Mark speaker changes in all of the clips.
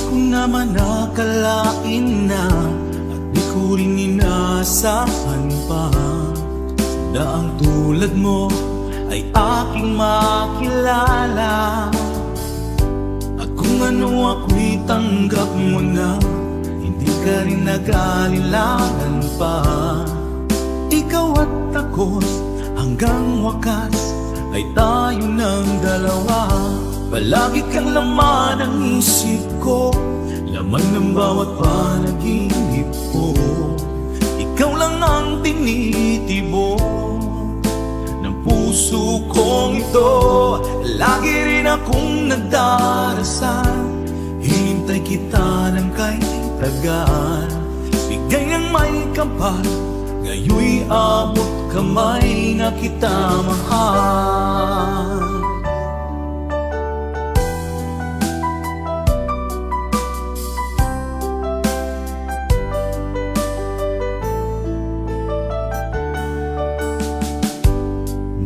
Speaker 1: ko naman akalain na at di ko rin inaasahan pa na ang tulad mo ay aking makilala. At kung ano ako'y tanggap mo na, hindi ka rin nag-aalilangan pa. Ikaw at ako hanggang wakas ay tayo ng dalawa. Palagi kang laman ng isip ko, laman ng bawat panaginip ko. Ikaw lang ang tinitibok ng puso kong ito. Lagi rin akong nagdarasal, hinintay kita ng kay tagal. Bigay ng may kapal, ngayon'y abot kamay na kita mahal.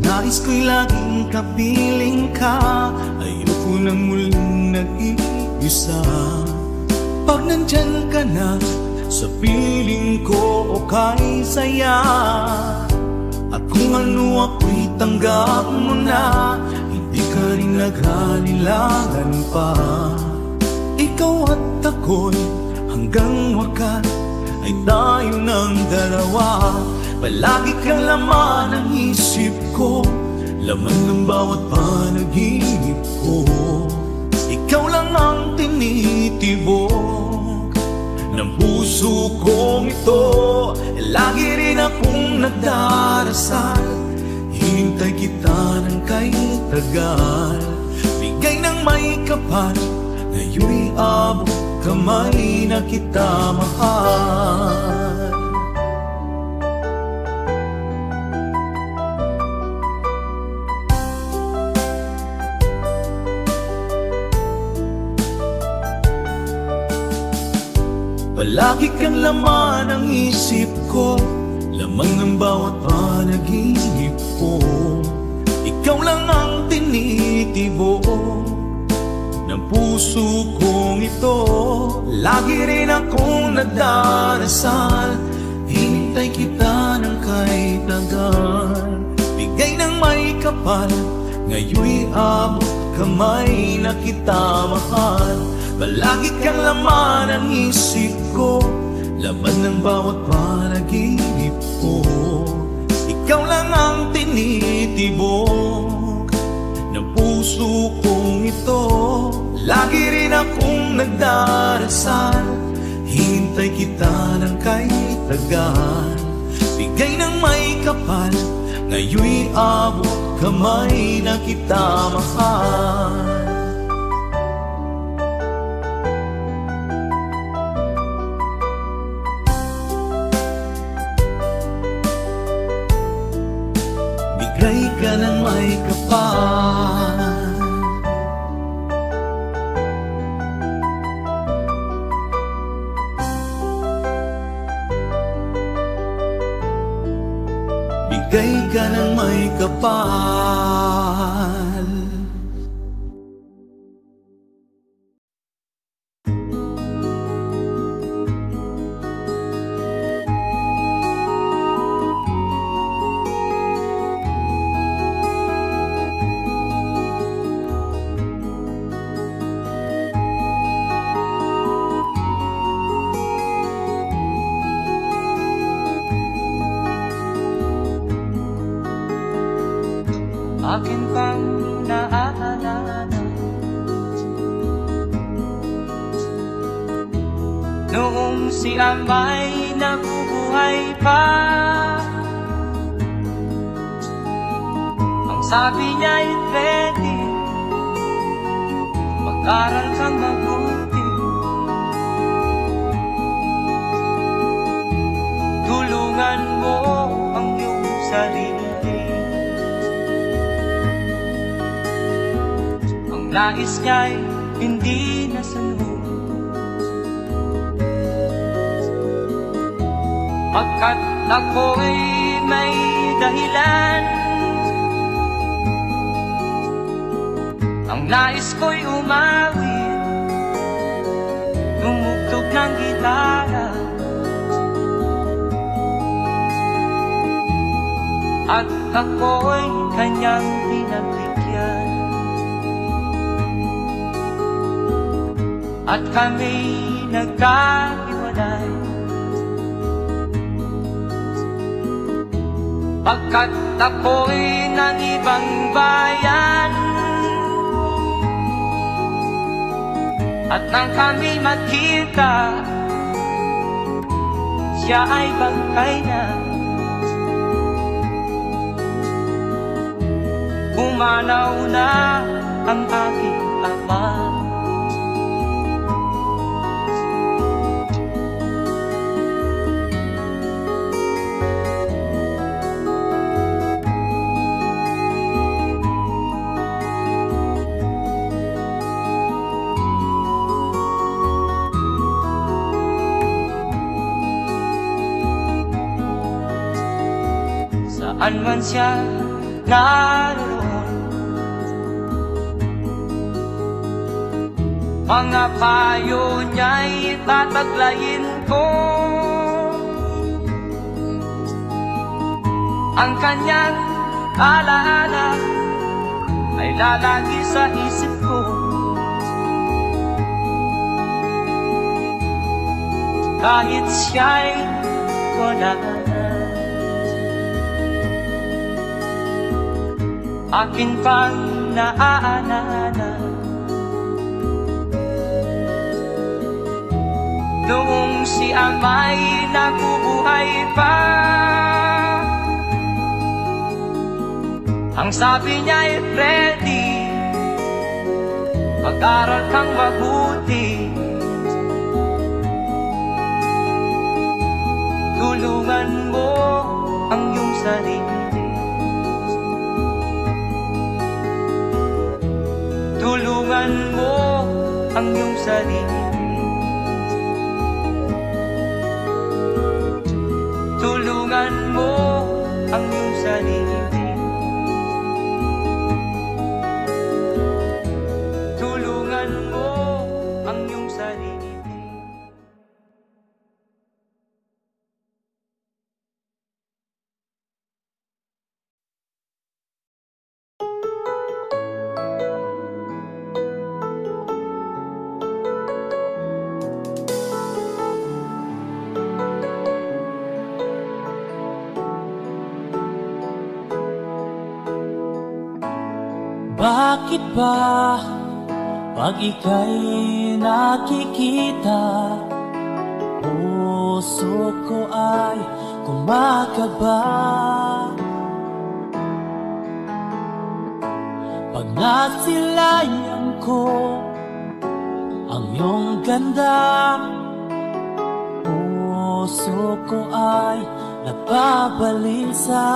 Speaker 1: Nais ko'y laging kapiling ka, ayoko nang muling nag-iisa. Pag nandyan ka na, sa piling ko okay saya. At kung ano ako'y tanggap mo na, hindi ka rin nag-aalilangan pa. Ikaw at ako'y hanggang wakas ay tayo ng dalawa. Palagi kang laman ng isip ko, laman ng bawat panaginip ko. Ikaw lang ang tinitibok ng puso kong ito. Lagi rin akong nagdarasal, hinintay kita ng kay tagal. Bigay ng may kapal, ngayon'y abot kamay na kita mahal. Palagi kang laman ng isip ko, laman ng bawat panaginip ko. Ikaw lang ang tinitibok ng puso kong ito. Lagi rin akong nagdarasal, hinintay kita ng kay tagal. Bigay ng may kapal, ngayon'y abot kamay na kita mahal. Palagi kang laman ng isip ko, laman ng bawat panaginip ko. Ikaw lang ang tinitibok ng puso kong ito. Lagi rin akong nagdarasal, hinintay kita ng kay tagal. Bigay ng may kapal, ngayon'y abot kamay na kita mahal. Bigay ka ng may kapal, bigay ka ng may kapal.
Speaker 2: Akin pang naaalala noong si Amay nabubuhay pa. Ang sabi niya'y pwede mag-aral kang mabuti, tulungan mo ang iyong sarili. Nais niya'y hindi nasunod, pagkat ako'y may dahilan. Ang nais ko'y umawit naalala at ako'y kanyang pinagbigyan, at kami nagkahiwalay pagkat ako'y ng ibang bayan. At nang kami magkita, siya ay bangkay na. Umanaw na ang aking ama. Saan man siya naroon, mga payo niya'y tataglayin ko. Ang kanyang alaala ay lalagi sa isip ko. Kahit siya'y wala na, akin pang naaalala noong si ama'y nabubuhay pa. Ang sabi niya'y Freddy, mag-aral kang mabuti, tulungan mo ang iyong sarili. Tulungan mo ang iyong sarili. Tulungan mo ang iyong sarili. Tulungan mo ang iyong sarili.
Speaker 3: Bakit ba pag ika'y nakikita, puso ko ay kumakaba? Pag nasilayan ko ang iyong ganda, puso ko ay nababalisa.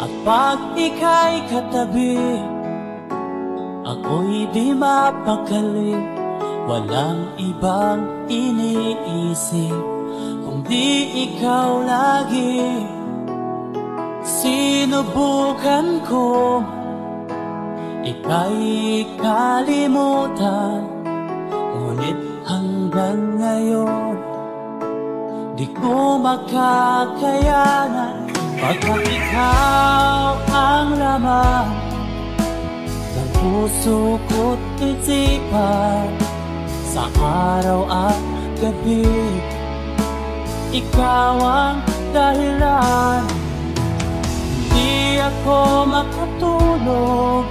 Speaker 3: At pag ika'y katabi, ako'y di mapakali. Walang ibang iniisip kundi ikaw lagi. Sinubukan ko ika'y kalimutan, ngunit hanggang ngayon di ko makakayanan. Pagkat ikaw ang laman ng puso ko't isipan, sa araw at gabi, ikaw ang dahilan. Hindi ako makatulog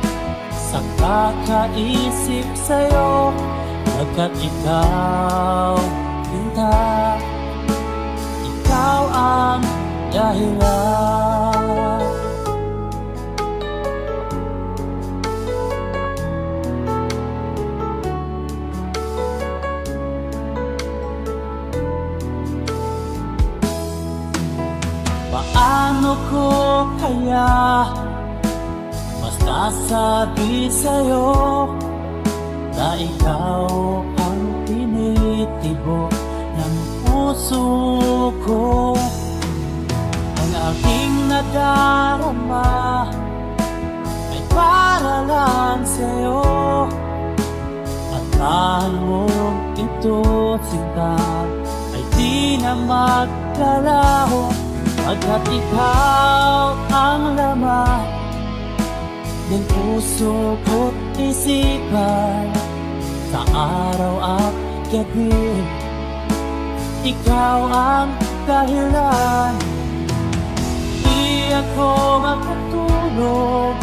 Speaker 3: sa kakaisip sa'yo, pagkat ikaw, Linda, ikaw ang dahilan. Paano ko kaya masasabi sa'yo na ikaw ang tinitibok ng puso ko? Ang aking nadarama ay para lang sa'yo, at Paanong ito, sinta, ay di na maglalaho, pagkat ikaw ang laman ng puso ko't isipan. Sa araw at gabi, ikaw ang dahilan. Di ako makatulog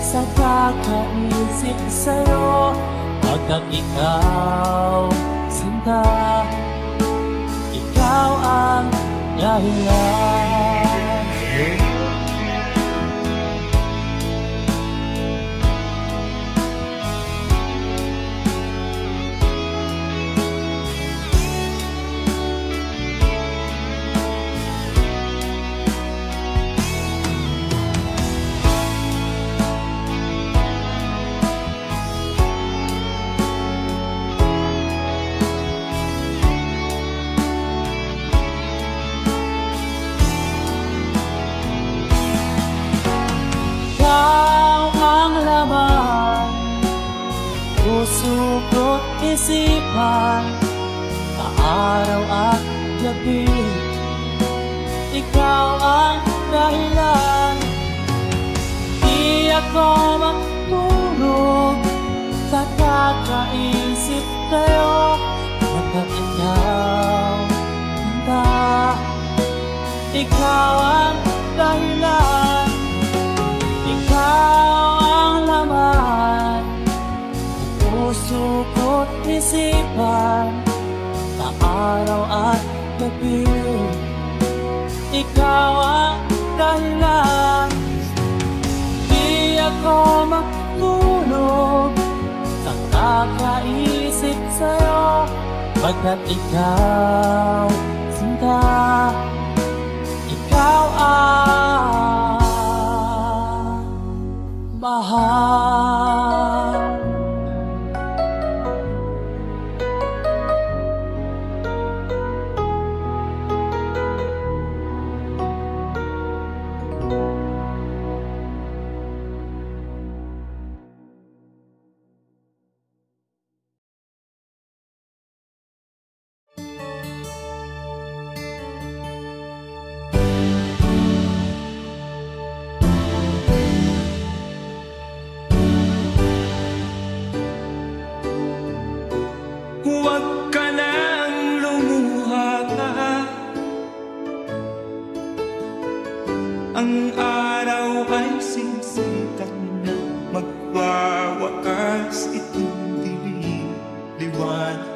Speaker 3: sa kakaisip sa'yo, pagkat ikaw, sinta, ikaw ang dahilan. Puso ko't isipan, sa araw at gabi, ikaw ang dahilan. Di ako matulog sa kakaisip sa'yo, pagkat ikaw, sinta, ikaw ang dahilan. Ikaw ang laman, puso ko't isipan, sa araw at gabi, ikaw ang dahilan. Di ako matulog sa kakaisip sa'yo, pagkat ikaw, sinta, ikaw ang mahal.
Speaker 1: Huwag ka nang lumuha pa, ang araw ay sisikat na, magwawakas itong dilim, liwanag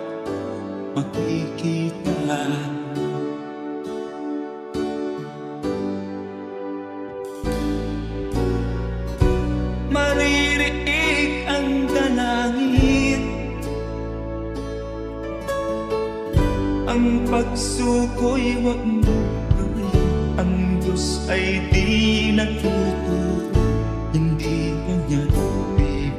Speaker 1: makikita. Maririnig ang dalangin, ang pagsuko'y wag mo gawin. Ang Diyos ay di natututo, hindi kanya bibiguin.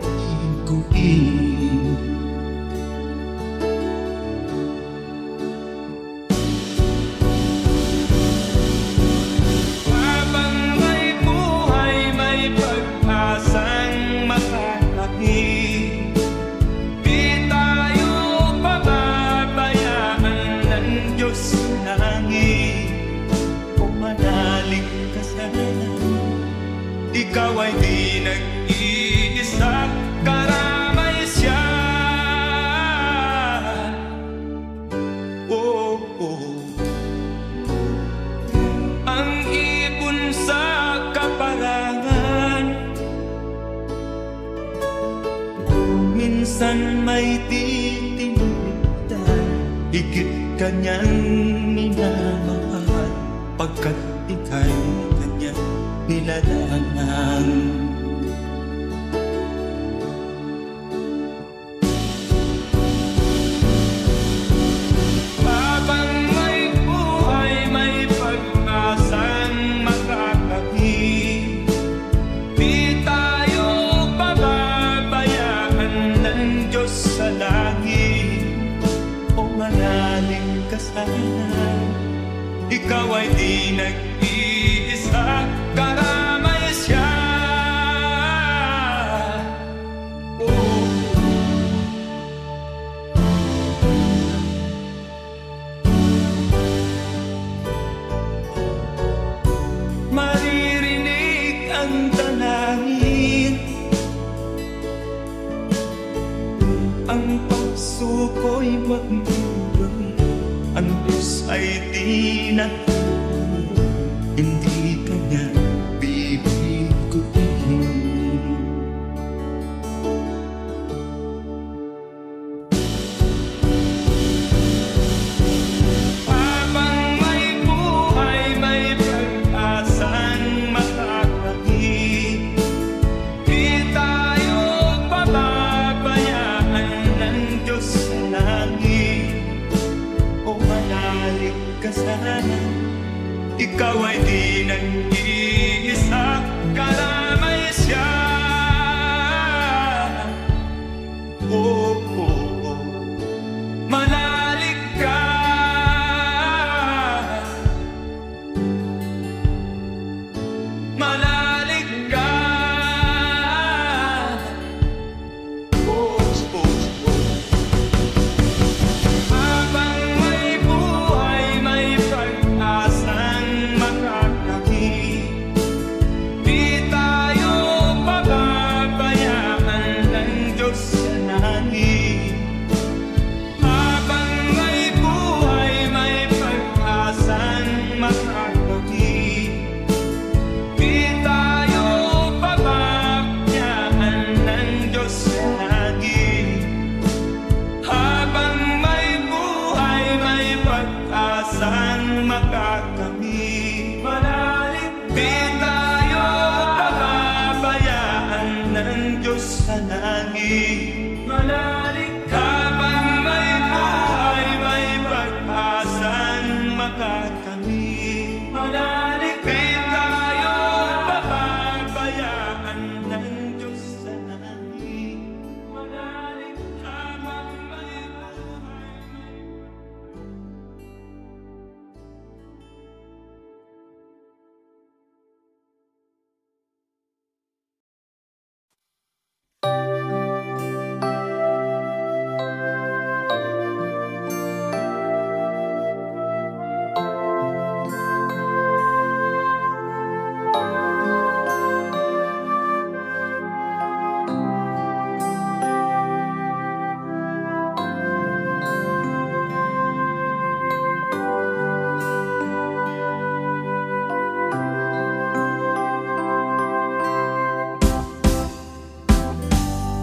Speaker 1: Habang may buhay, may pag-asang makalaki, di tayo pababayaan ng Diyos sa langit. Kung manalig ka sana, ikaw ay di nag-iisa, karamay siya. Oh, oh. Ang ibon sa kaparangan, minsan may titinitan, higit kanyang minamahal, pagkat ika'y kanyang nilalangan. Habang may buhay, may pag-asang makakakit, di tayo pababayaan ng Diyos sa langit. O manalig ka sana, ikaw ay di nag-iisa, karamay siya. Oh. ang puso ko'y magmumura. Ang Diyos ay di natuturo, hindi Kanya bibiguin. Habang may buhay, may pag-asang makakahi. Di tayo pababayaan ng Diyos sa langit. O manalig ka sana, ikaw ay di nag-iisa, karamay siya. Oh, oh, oh. Manalig ka, manalig ka. Oh, oh, oh. Habang may buhay, may pag-asang makakahi. Di tayo pababayaan ng Diyos sa langit. Habang may buhay, may pag-asang makakahi. Di tayo pababayaan ng Diyos sa langit. Habang may buhay, may pag-asang makakamit. Manalig, di tayo pababayaan ng Diyos sa langit. Manalig, habang may buhay, may pag-asang makakamit. Manalig, di tayo pababayaan ng Diyos sa langit. Manalig, habang may buhay,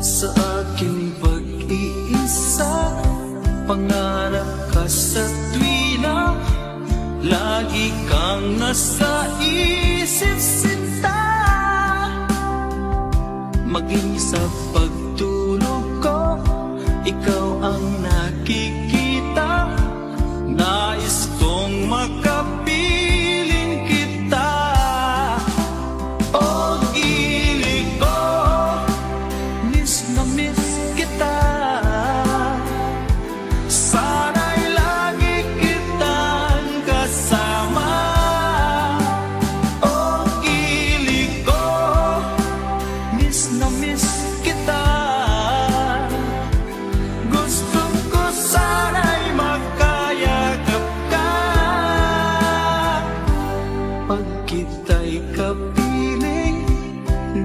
Speaker 3: sa aking pag-iisa, pangarap ka sa tuwina, lagi kang nasa isip sinta. Maging sa pagtulog ko, ikaw ang nakikita. Nais kong makapiling kita. O gilig ko, miss na miss kita. Sana'y lagi kitang kasama. O gilig ko, miss na miss kita. Gusto ko sana'y makayagap ka. Pag kita'y kapiling,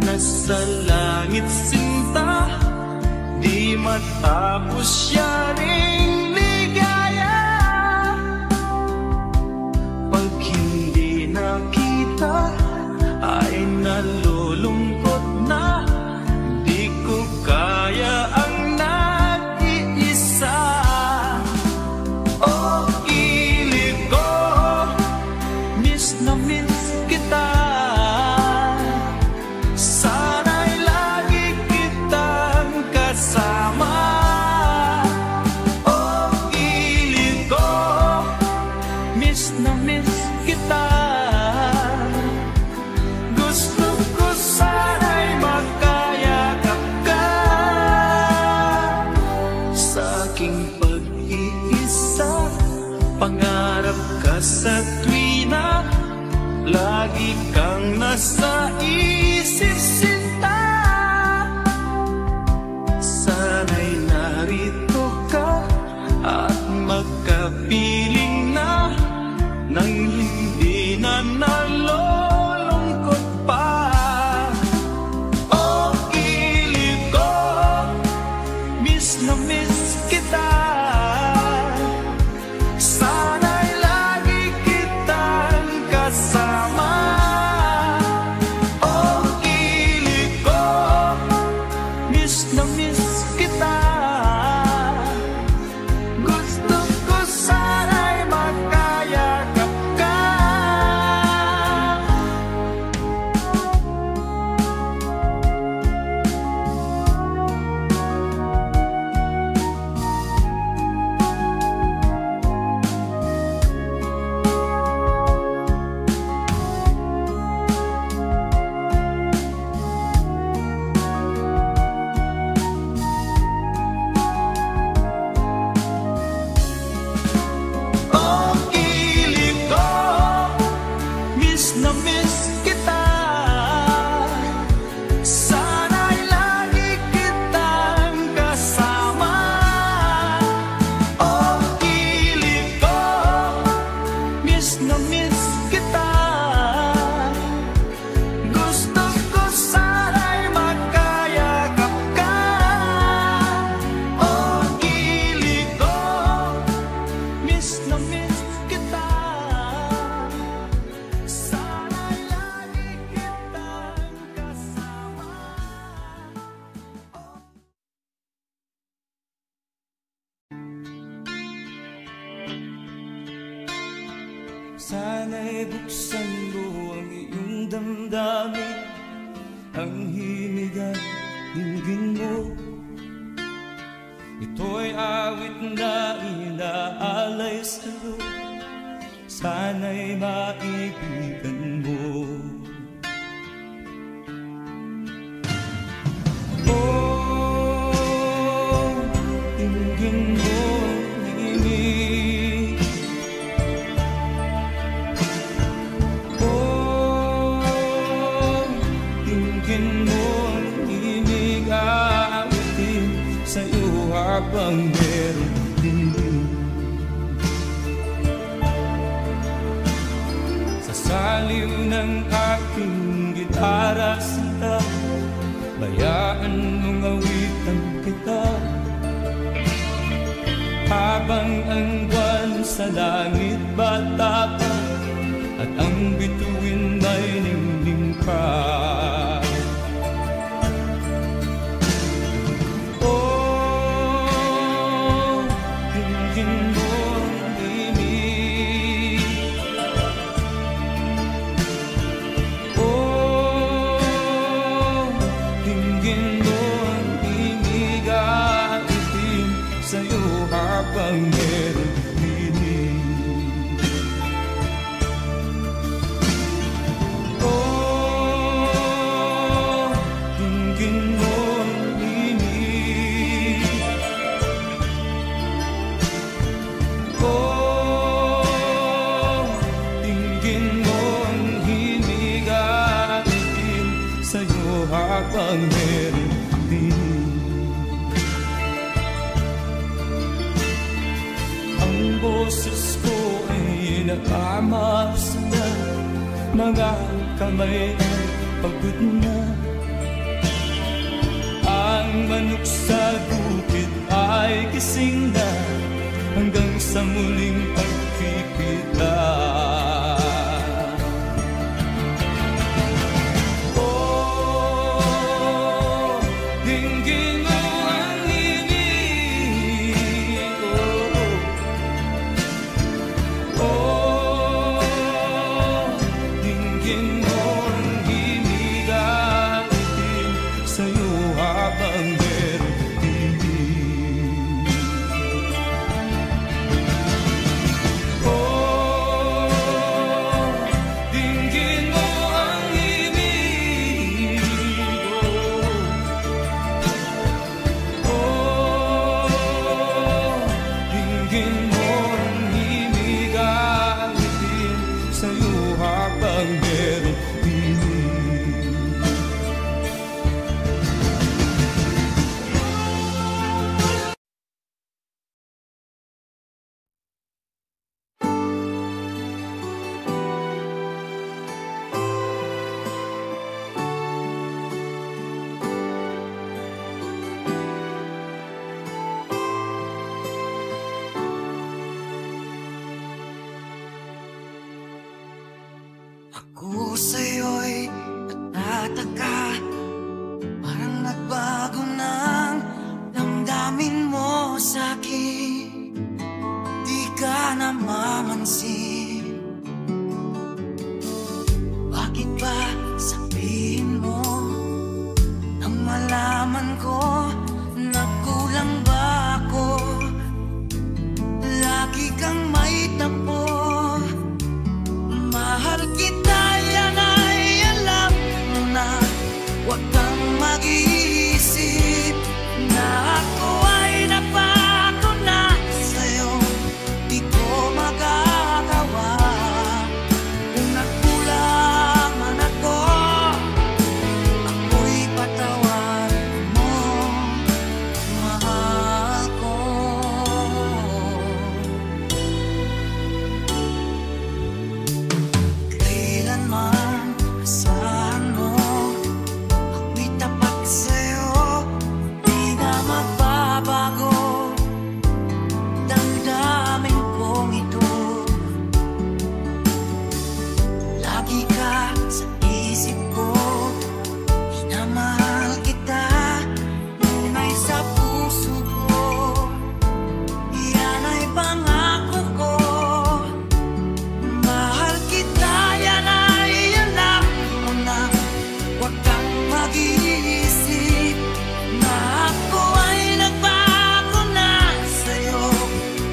Speaker 3: nasa langit sinta, di matapos siya ring ligaya. Pag hindi nakita, ay nalulungkot na, di ko kaya ang nag-iisa. O gilig ko, miss na miss kita. Sana'y lagi kitang kasama. O miss kita. Gusto ko sana'y magkayakap ka. Oh, kilig ko, miss na miss kita. Sana'y lagi kitang kasama. Oh, kilig ko, miss na miss kita. Gusto ko sana'y magkayakap ka. Oh, kilig ko, miss na miss kita. Sana'y lagi kitang kasama.
Speaker 1: Sana'y buksan mo ang iyong damdamin, ang himig at dinggin mo. Ito'y awit na inaalay sa'yo, sana'y maibigan mo. Oh, dinggin mo ang himig. Oh, dinggin mo ang himig, aawitin sa'yo habang meron din. Sa saliw ng aking gitara sinta, bayaan mong awitan kita. Habang ang buwan sa langit bata pa, at ang bituin ay ningning pa. Oh, dinggin mo ang himig. Oh, dinggin mo ang himig, aawitin sa'yo habang meron himig. Oh, dinggin mo ang himig. Oh, dinggin mo ang himig, aawitin sa'yo habang meron himig. Ang boses ko ay nakamaas na, mga kamay ay pagod na. Ang manok sa bukid ay gising na, hanggang sa muling pagkikita. Oh, dinggin mo ang himig. Oh, dinggin mo ang himig, aawitin sa'yo habang meron himig. Oh, dinggin mo ang himig. Oh, dinggin mo ang himig, aawitin sa'yo habang meron himig.
Speaker 3: Ako sa'yo'y natataka, parang nagbago ng
Speaker 4: napapansin. Bakit ba sabihin mo nang malaman ko na kulang ba ako? Lagi kang may tapo. Mahal kita, yan ay alam mo na. Huwag kang mag-iisip na ako ay napako na sa'yo. Di ko magagawa. Kung nagkulang man ako, ako'y patawarin mo, mahal ko. Kailanman asahan mo, ako'y tapat sa'yo, di na magbabago. Damdamin kong ito, lagi ka sa isip ko. Minamahal kita, tunay sa puso ko. Yan ay pangako ko. Mahal kita, yan ay alam mo na. Huwag kang mag-iisip na ako ay nagbago na sa'yo.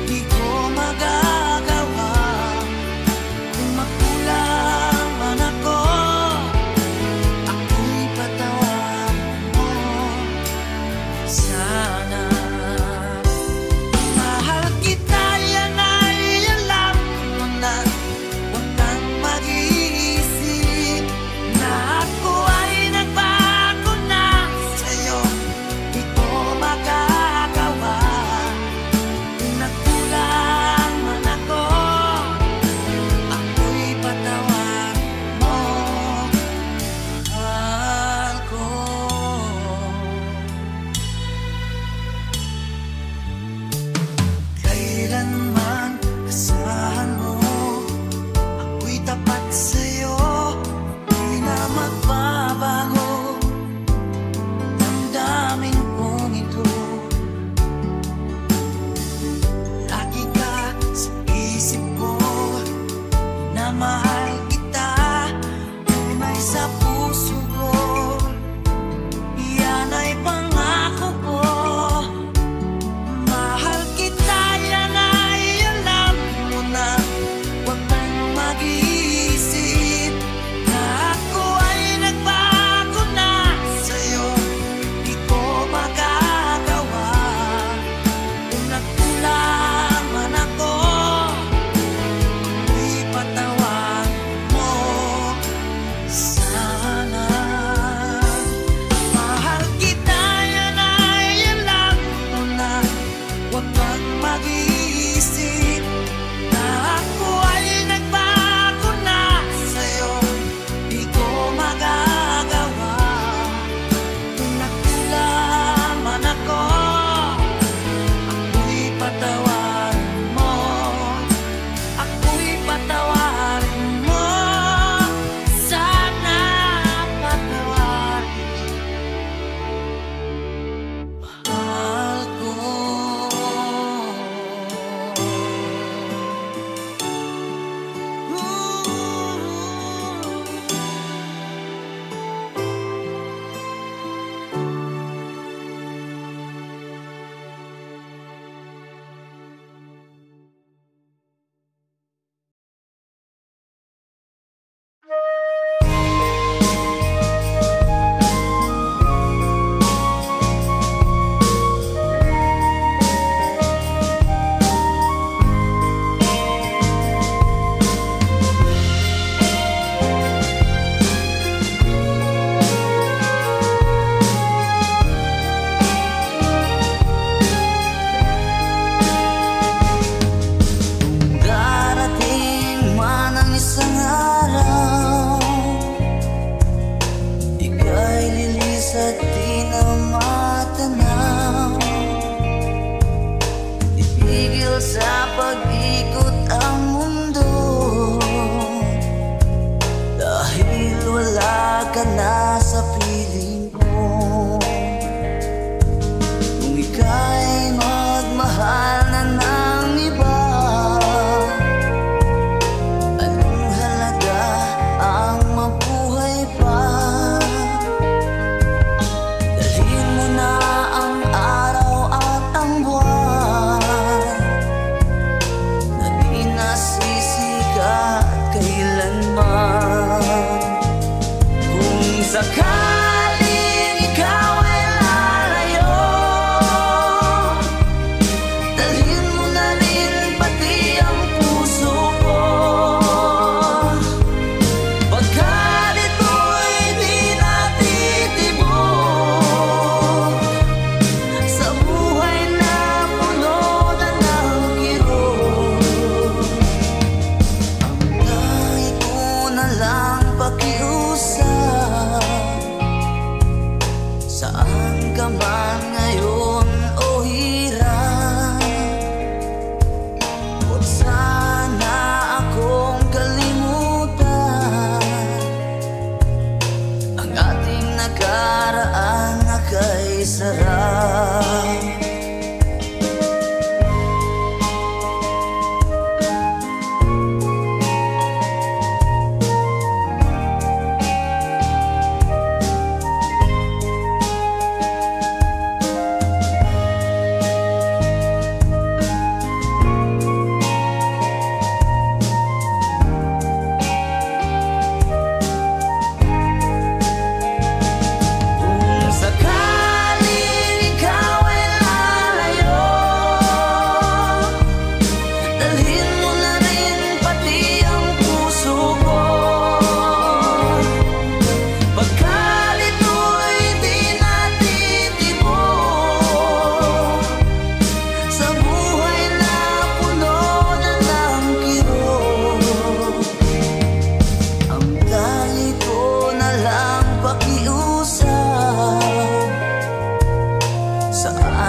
Speaker 4: Di ko magagawa. Kung magkulang man ako, ako'y patawarin mo sana. Mahal kita, yan ay alam mo na. Huwag kang mag-iisip na ako ay nagbago na sa'yo. Di ko magagawa. Kung nagkulang man ako, ako'y patawarin mo, mahal ko.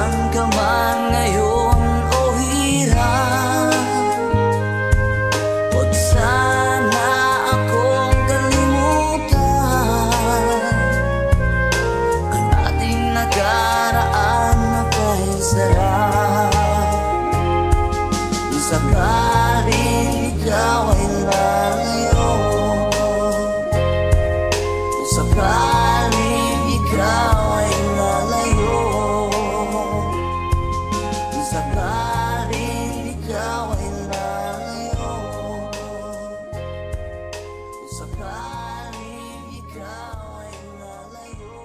Speaker 4: Nasaan ka man ngayon o hirap, huwag sana akong kalimutan ang ating nakaraan na kay sarap. Kung sakaling ikaw ay lalayo, kung sakaling ikaw ay lalayo, kung sakaling ikaw ay lalayo, kung sakaling ikaw ay lalayo.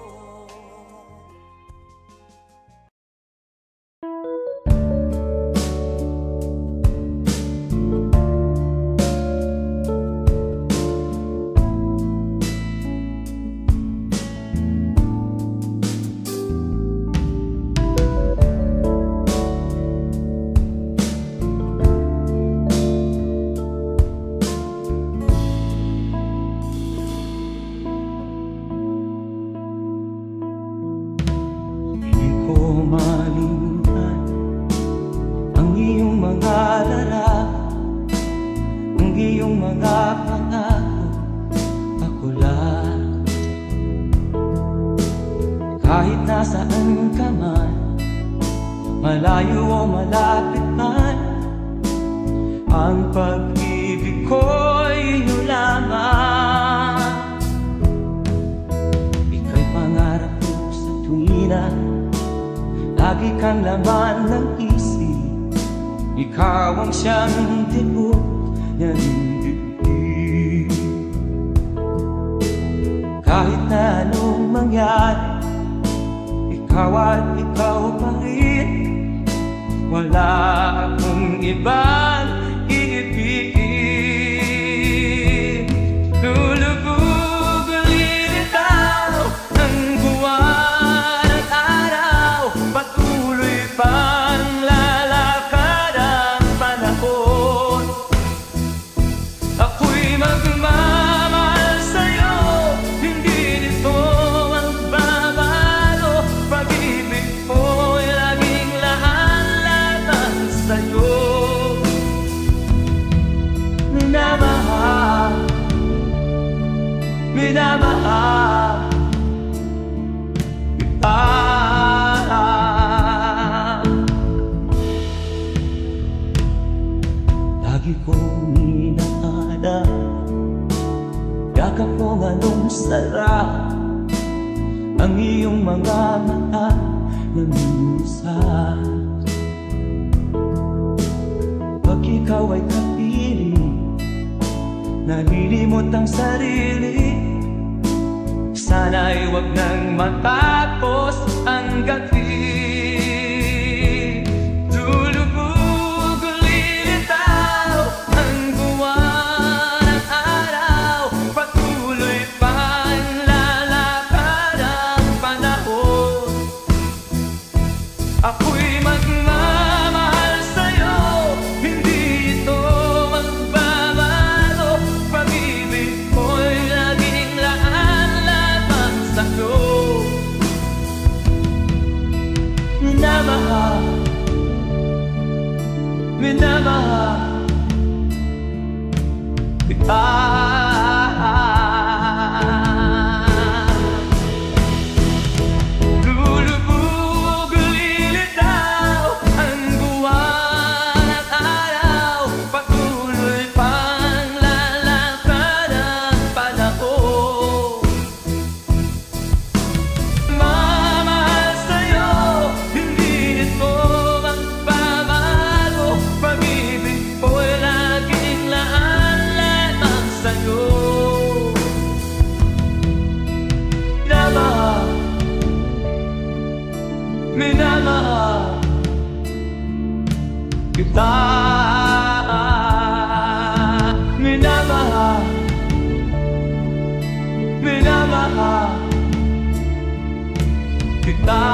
Speaker 1: Hindi ko malimutan ang iyong mga larawan, ang iyong mga pangako, ako lang. Kahit nasaan ka man, malayo o malapit man, ang pag-ibig ko'y iyo lamang. Ika'y pangarap ko sa tuwina, lagi kang laman ng isip. Ikaw ang siyang tibok ng dibdib. Kahit na anong mangyari, ikaw at ikaw pa rin. Wala akong ibang iibigin. Lulubog ulit ikaw ng buwan at araw, patuloy pang lalakad ang panahon. Ako'y magmamahal sa'yo, hindi nito magbabago. Pag-ibig ko'y laging lahat-lahat sa'yo. Minamahal, minamahal kita. Lagi kong inahanap yakap mo anong sarap, ang iyong mga mata na minsan. Pag ikaw ay kapiling, nalilimot ang sarili. Sana'y wag nang matapos ang gabi. Lulubog ulilitaw ang buwan at araw, patuloy pang lalakad ang panahon. Ako'y magmamahal sa'yo, hindi ito magbabago. Pag-ibig ko'y laging laan-laman sa'yo. Minamahal, minamahal kita. Lulubog ulilitaw ang buwan at araw, patuloy pang lalakad ang panahon. Mamahal sa'yo, hindi ito magbabago. Pag-ibig ko'y laging laan-laman sa'yo. Minamahal, minamahal kita. Minamahal, minamahal kita.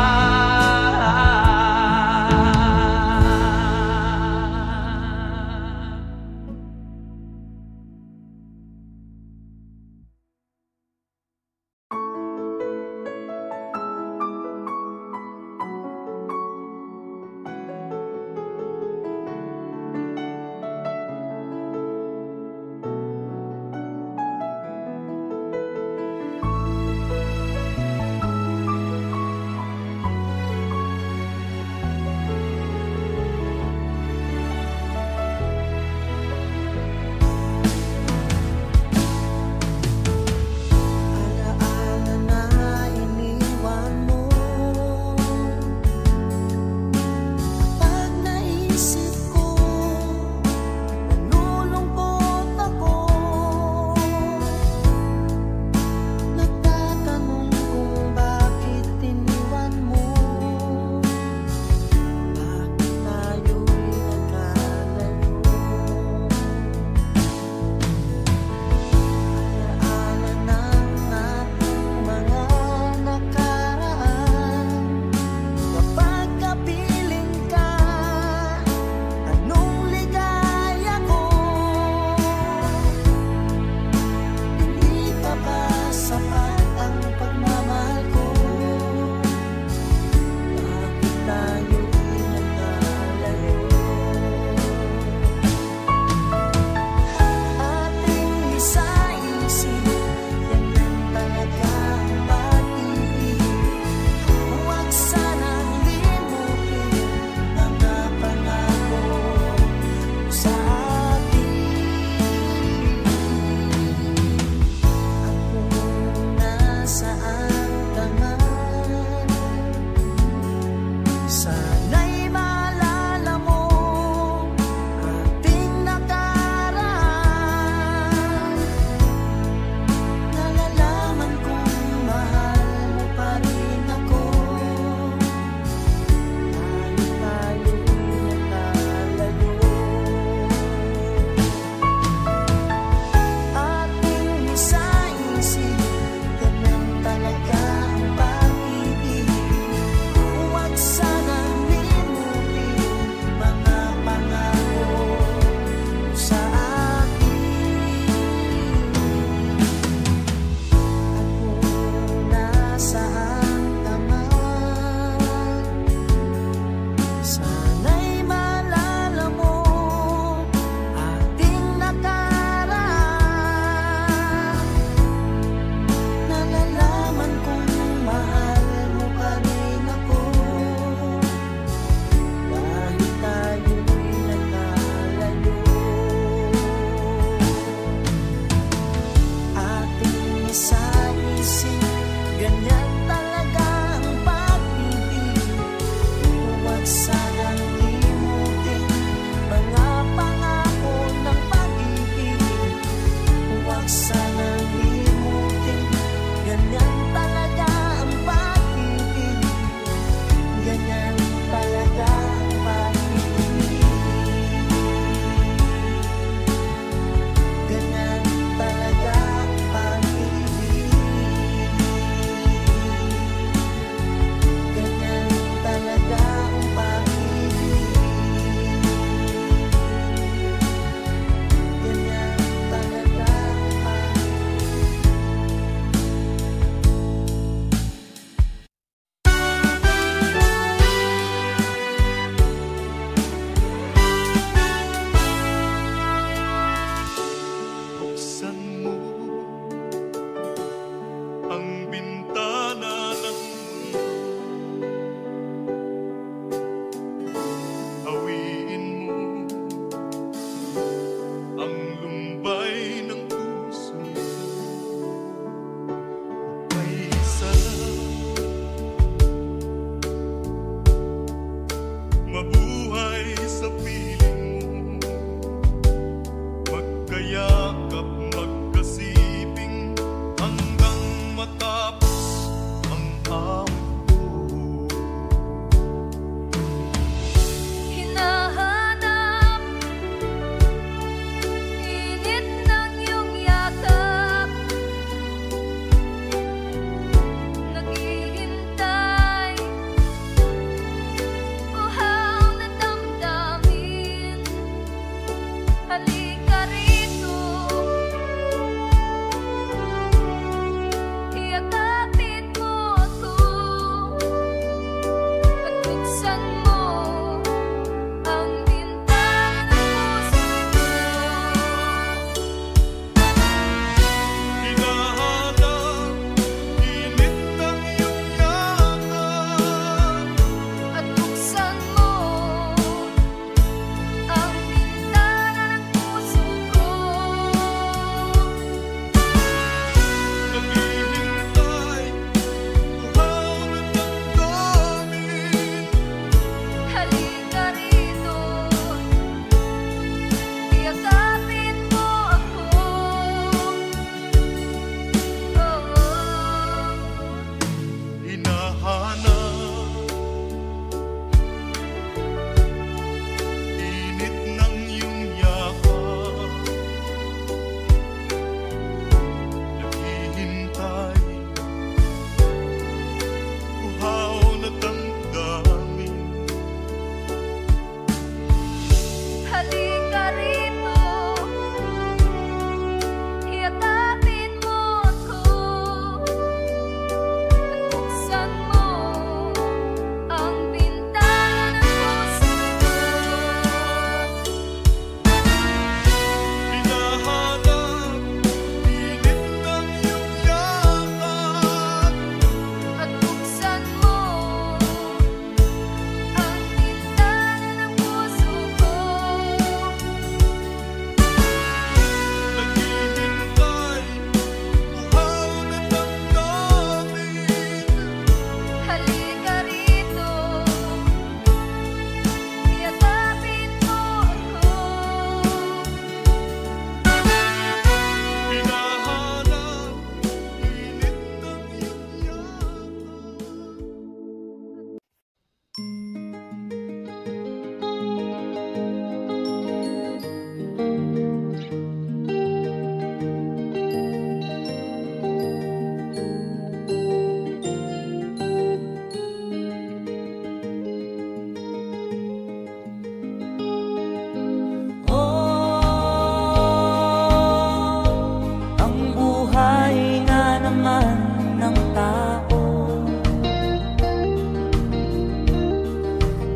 Speaker 5: Ganyan talaga ang pag-ibig. Huwag sanang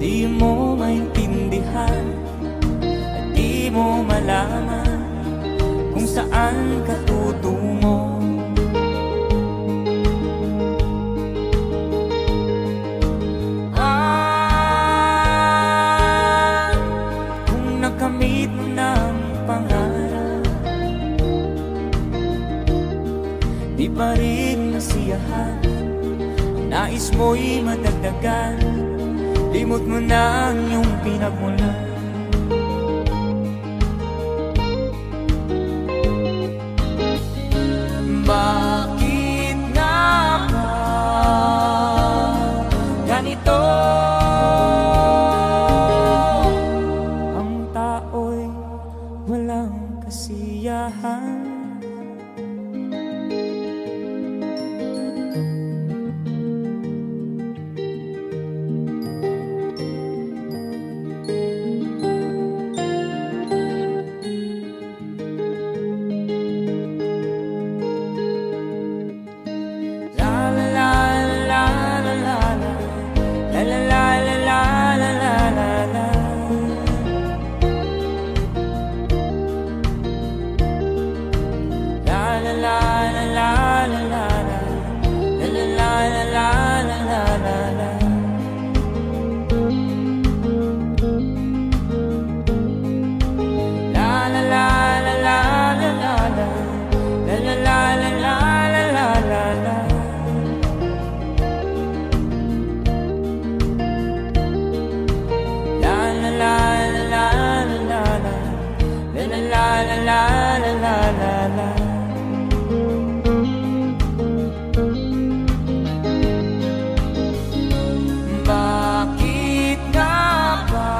Speaker 4: Di mo maintindihan at di mo malaman kung saan ka tutungo. Kung nakamit mo ng pangarap, di pa rin masiyahan, nais mo'y madagdagan, limot mo na ang iyong pinagmulan. Bakit nga ba ganito? Ang tao'y walang kasiyahan. Bakit nga ba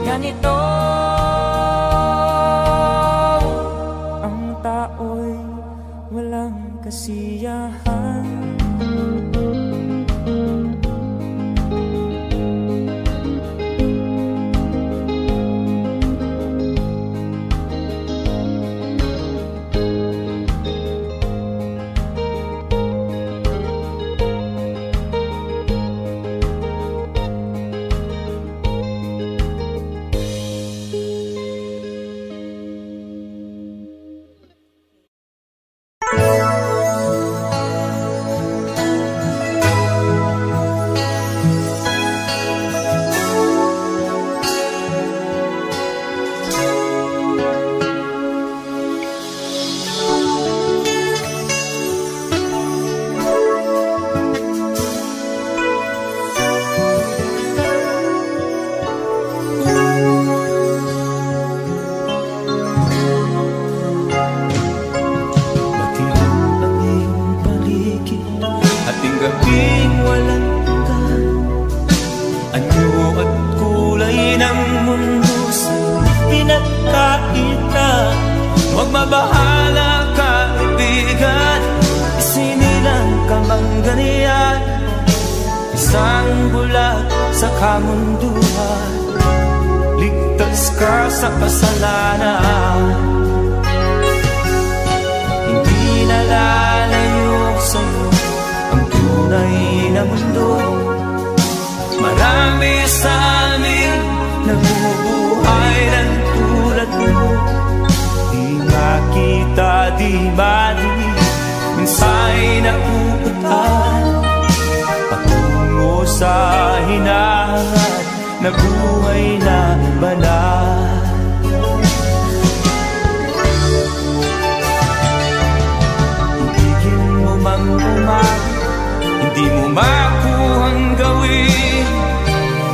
Speaker 4: ganito? Ang tao'y walang kasiyahan.
Speaker 1: Magmabahala ka, kaibigan, isinilang ka mang ganyan. Isang bulat sa kamunduhan, ligtas ka sa kasalanan. Hindi nalalayo sa'yo ang tunay na mundo. Marami sa amin nabubuhay ng tulad mo. Kita di mali, minsa'y napupuntan patungo sa hinahat na buhay na banal. Ibigin mo mang hindi mo makuhang gawin.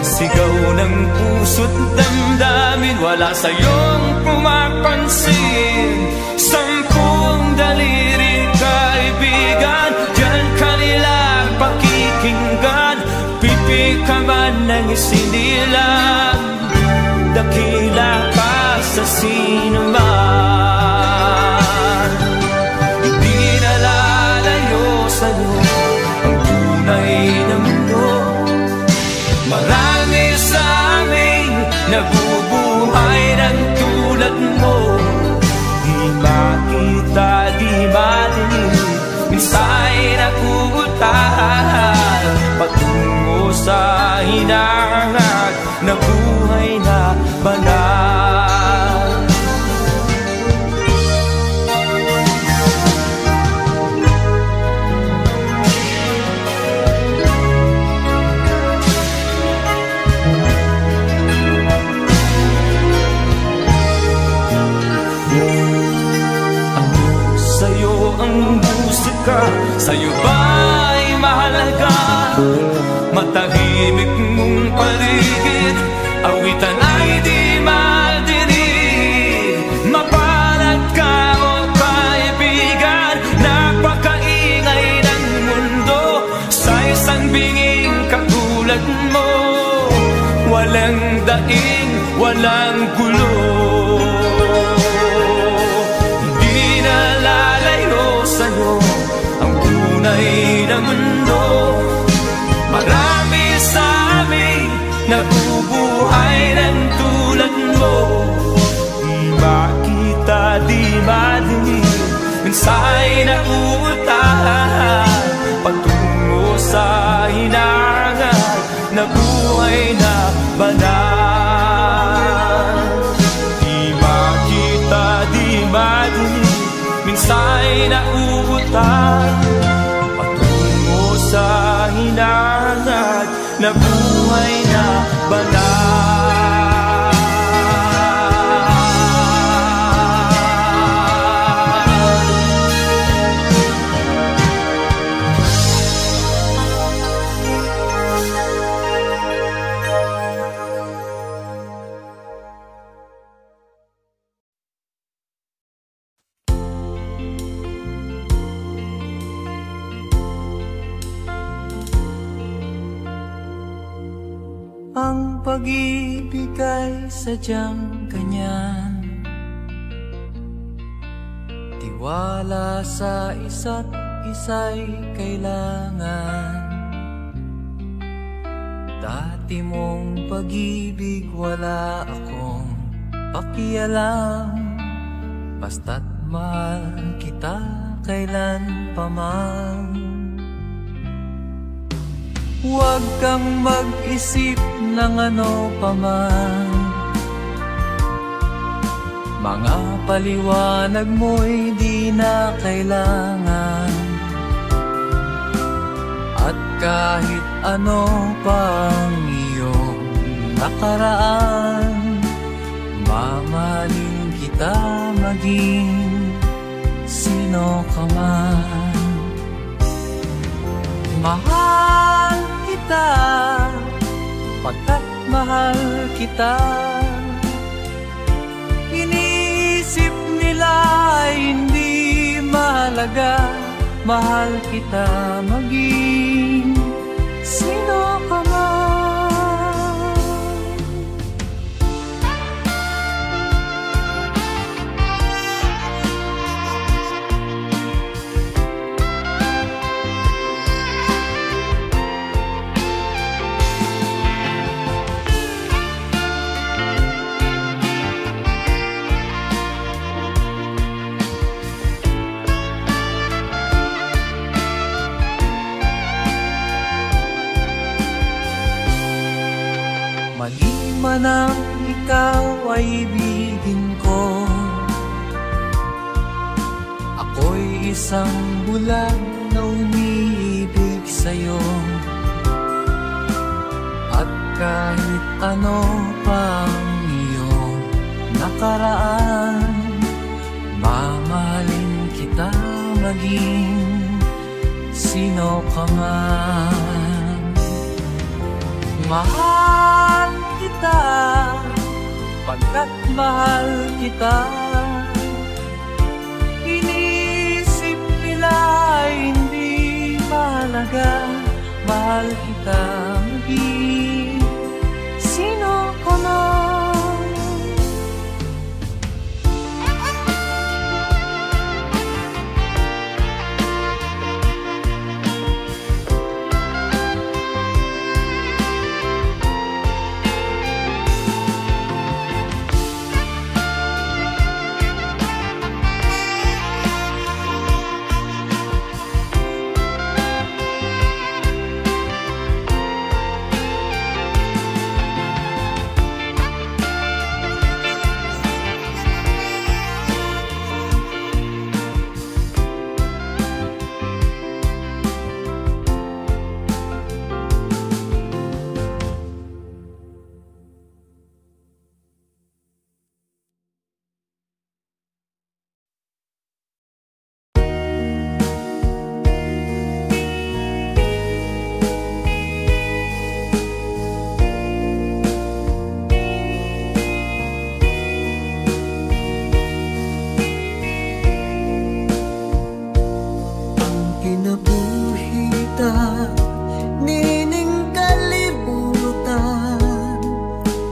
Speaker 1: Sigaw ng puso't damdamin, wala sa'yong pumapansin. Sampung daliri kaibigan, diyan kanila pakikinggan. Pipi ka man ng isinilang, dakila pa sa sinuman. Hindi nalalayo sa'yo ang tunay na mundo. Marami sa amin nabubuhay ng tulad mo. Di makita, di madinig, minsa'y nakugutan patungo sa hinahangad na buhay na banal. Sa'yo ang musika, sa'yo ba'y mahalaga? Matahimik mong paligid, awitan ay di madinig. Mapalad ka o kaibigan, napakaingay ng mundo. Sa isang binging katulad mo, walang daing, walang gulo. Hindi na lalayo sa'yo ang tunay na mundo. Marami sa amin nabubuhay ng tulad mo. Di makita, di madinig, minsa'y nauutahan patungo sa hinahangad na buhay na banal. Di makita, di madinig, minsa'y nauutahan patungo sa hinahangad na buhay na banal.
Speaker 5: Ang pag-ibig ay sadyang ganyan, tiwala sa isa't isa'y kailangan. Dati mong pag-ibig wala akong pakialam, basta't mahal kita kailan pa man. Huwag kang mag-isip ng ano pa man, mga paliwanag mo'y di na kailangan. At kahit ano pang iyong nakaraan, mamahalin kita maging sino ka man. Mahal kita, pagkat mahal kita. Iniisip nila hindi mahalaga, mahal kita maging sino ka man. Maliman ang ikaw ay ibigin ko, ako'y isang bulag na umiibig sa'yo. At kahit ano pang iyong nakaraan, mamahalin kita maging sino ka man. Mahal kita, pagkat mahal kita. Inisip nila hindi mahalaga, mahal kita maging sino ka man.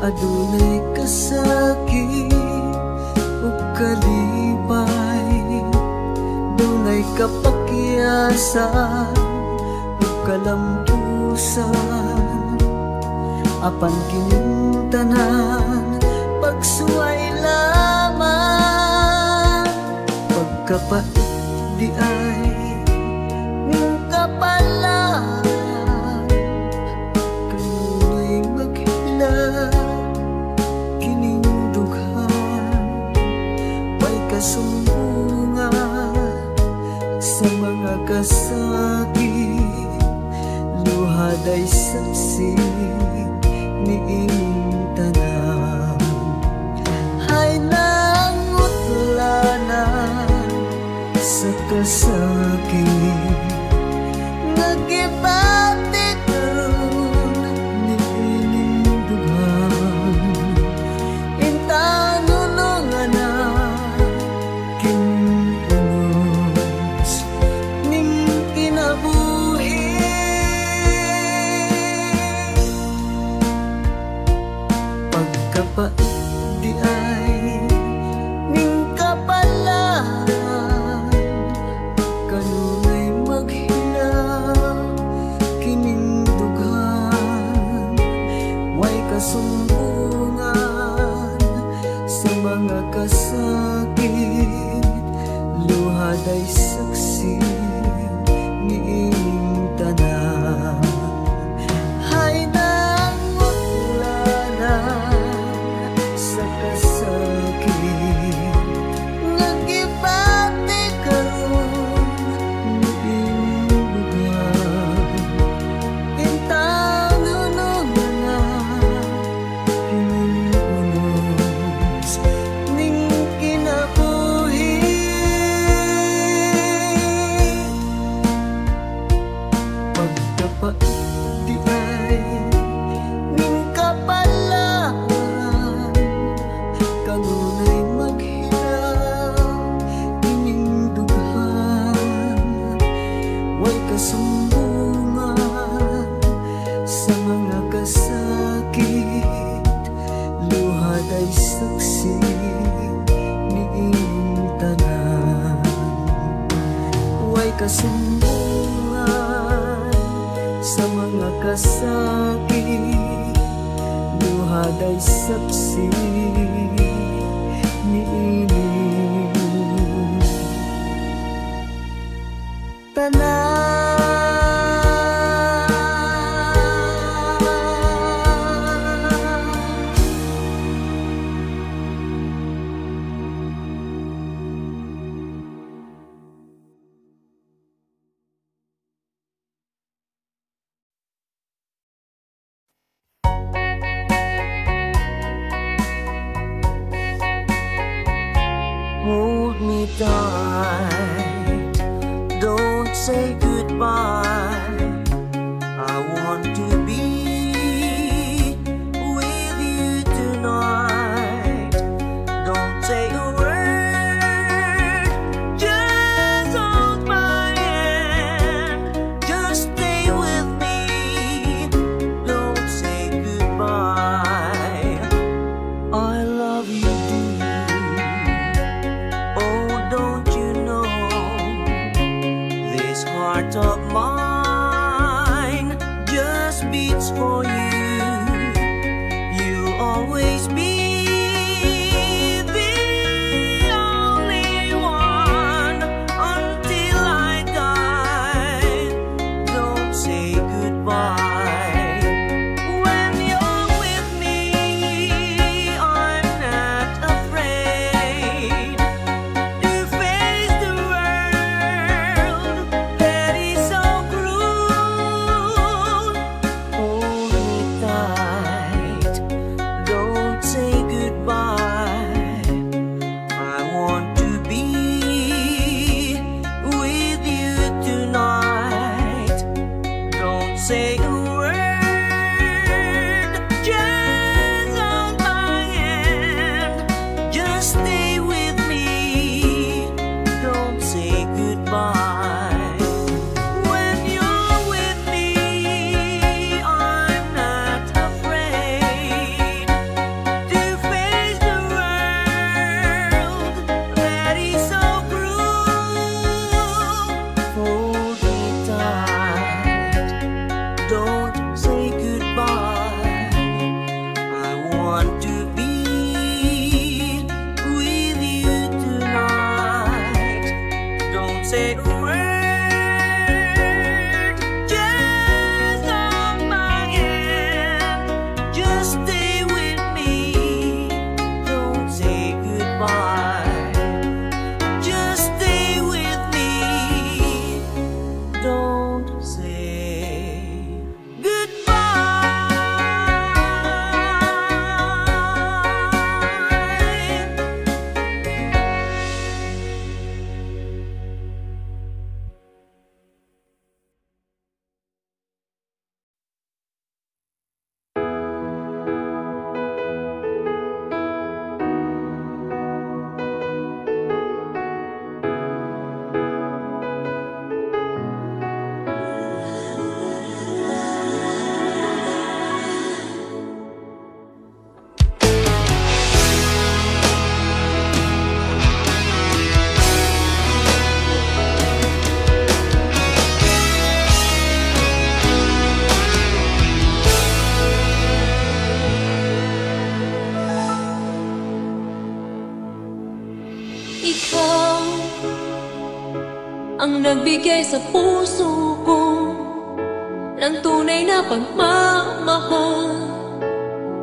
Speaker 5: adunay kasakit ug kalipay, dunay kapakyasan ug kalampusan, apan kining tanan pagsuway lamang, pagkapait di ay ning kapalan, kanunay maghilak kining dughan, may kasumbungan sa mga kasakit, luhad ay saksi ni ining tanan, hay nangutlanan sa kasakit, nagibati karon ni ining dughan, intanunungan na kinunos ning kinabuhi, pagkapait di ay ning kapalan, kanunay maghilak kining dughan, way kasumbungan sa mga kasakit, luhad ay saksi ni ining tanan, hay nangutlanan sa kasakit, nagibati karon ni ining dughan, intanunungan na kining unos ning kinabuhi, pagkapait di ay ning kapalan, kanunay maghilak kining dughan, way kasumbungan sa mga kasakit, luhad ay saksi ni ining tanan, way kasumbungan sa mga kasakit, luhad ay saksi ni ining tanan. Hold me tight, don't say goodbye, I want to be with you tonight. Don't say a word, just hold my hand, just stay with me, don't say goodbye. I love you dear. Oh, don't you know this heart of mine
Speaker 4: want to be with you tonight. Don't say a word, just hold my hand. Just stay with me, don't say goodbye. Just stay with me, don't say goodbye.
Speaker 6: Ikaw ang nagbigay sa puso ko ng tunay na pagmamahal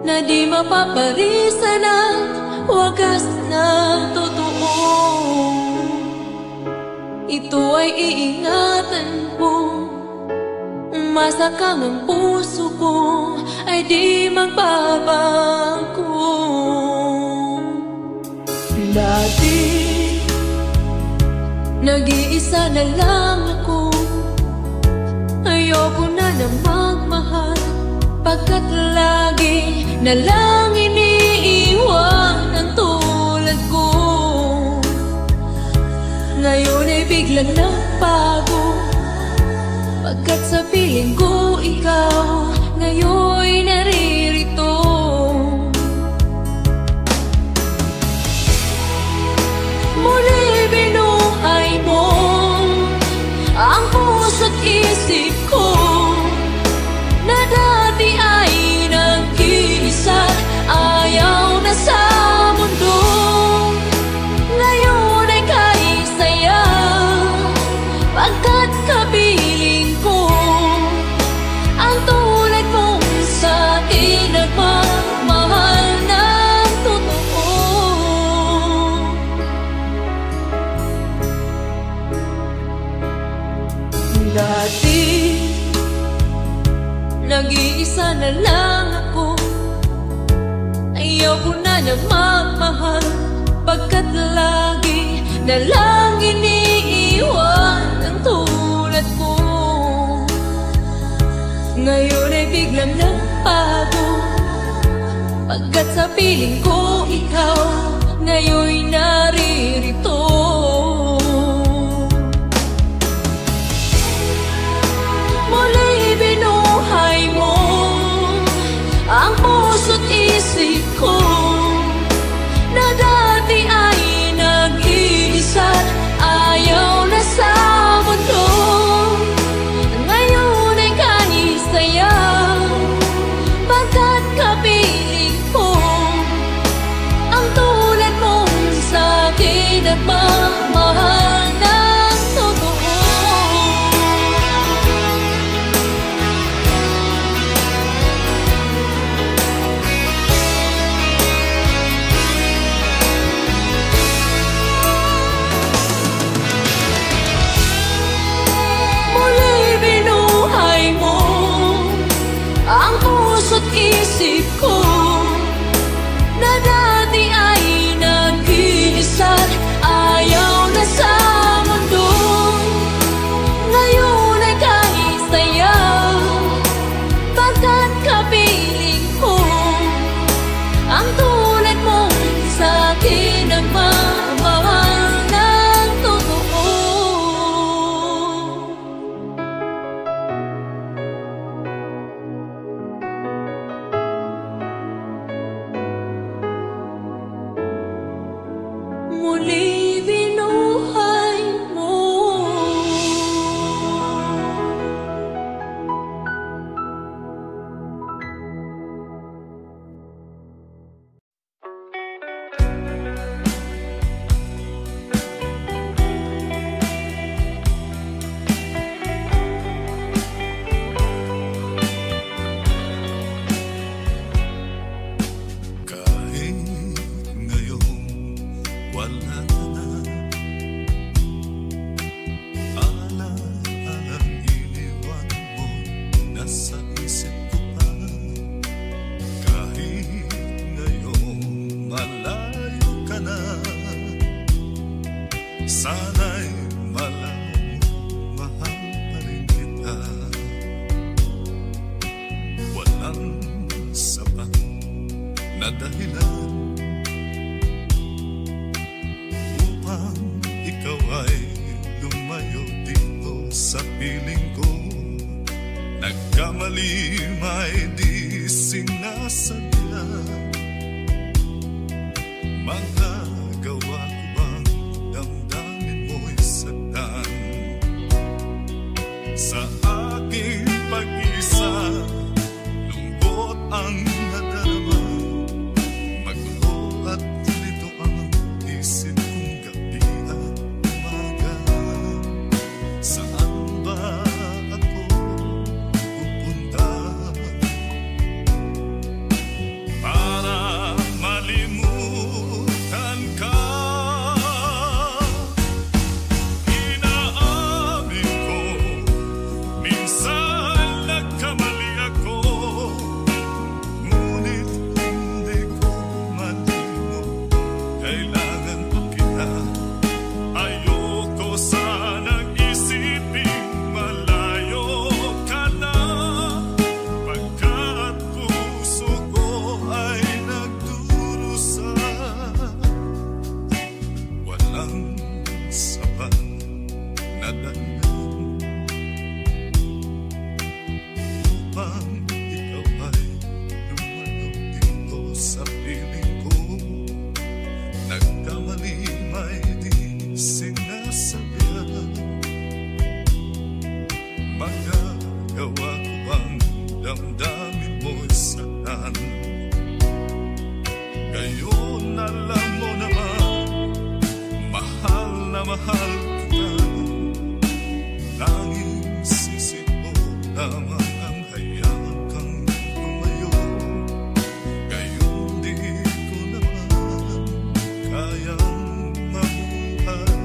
Speaker 6: na di mapaparisan at wagas na totoo. Ito ay iingatan ko, umasa kang ang puso ko ay di magbabago. Dati nag-iisa na lang ako, ayoko na na magmahal, pagkat lagi na lang iniiwan ang tulad ko. Ngayon ay biglang nagbago, pagkat sa piling ko ikaw ngayon naririto. Muli binuhay mo ang puso't isip ko na dati ay nag-iisa, ayaw na sa mundo. Ngayon ay kaisaya, pagkat kapiling ko ang tulad mong sa akin nagmamahal ng totoo. Dati nag-iisa na lang ako, ayaw ko na na magmahal, pagkat lagi na lang iniiwan ang tulad ko. Ngayon ay biglang nagbago, pagkat sa piling ko ikaw ngayon naririto. Muli binuhay mo ang puso't isip ko na dati ay nag-iisa, ayaw na sa mundo. Ngayon ay kanisaya, pagkat kapiling ko ang tulad mong sa akin nagmamahal ng totoo. Muli binuhay mo ang puso't isip ko na dati ay nag-iisa, ayaw na sa mundo. Ngayon ay kanisaya, pagkat kapiling ko ang tulad mong sa akin nagmamahal ng totoo.
Speaker 7: Sana'y malaman mo, mahal pa rin kita. Walang sapat na dahilan upang ikaw ay lumayo dito sa piling ko. Nagkamali may di sinasadya. Magagawa ko bang damdamin mo'y saktan sa aking pag-isa? Lungkot ang nadarama, magulo at lito ang isip kong gabi at umaga. Saan ba ako pupunta para malimutan ka? Inaamin ko, minsan nagkamali ako, ngunit hindi ko malimot. Kailangan pa kita. Ayoko sanang isipin malayo ka na, pagkat puso ko ay nagdurusa. Walang sapat na dahilan upang ikaw ay lumayo dito sa piling ko. Nagkamali may di sinasabihan. Magagawa ko bang damdamin mo'y saktan? Ngayon alam mo naman, mahal na mahal kita. Tanging sisi ko lamang ang hayaan kang lumayo. Ngayon di ko naman kayang mabuhay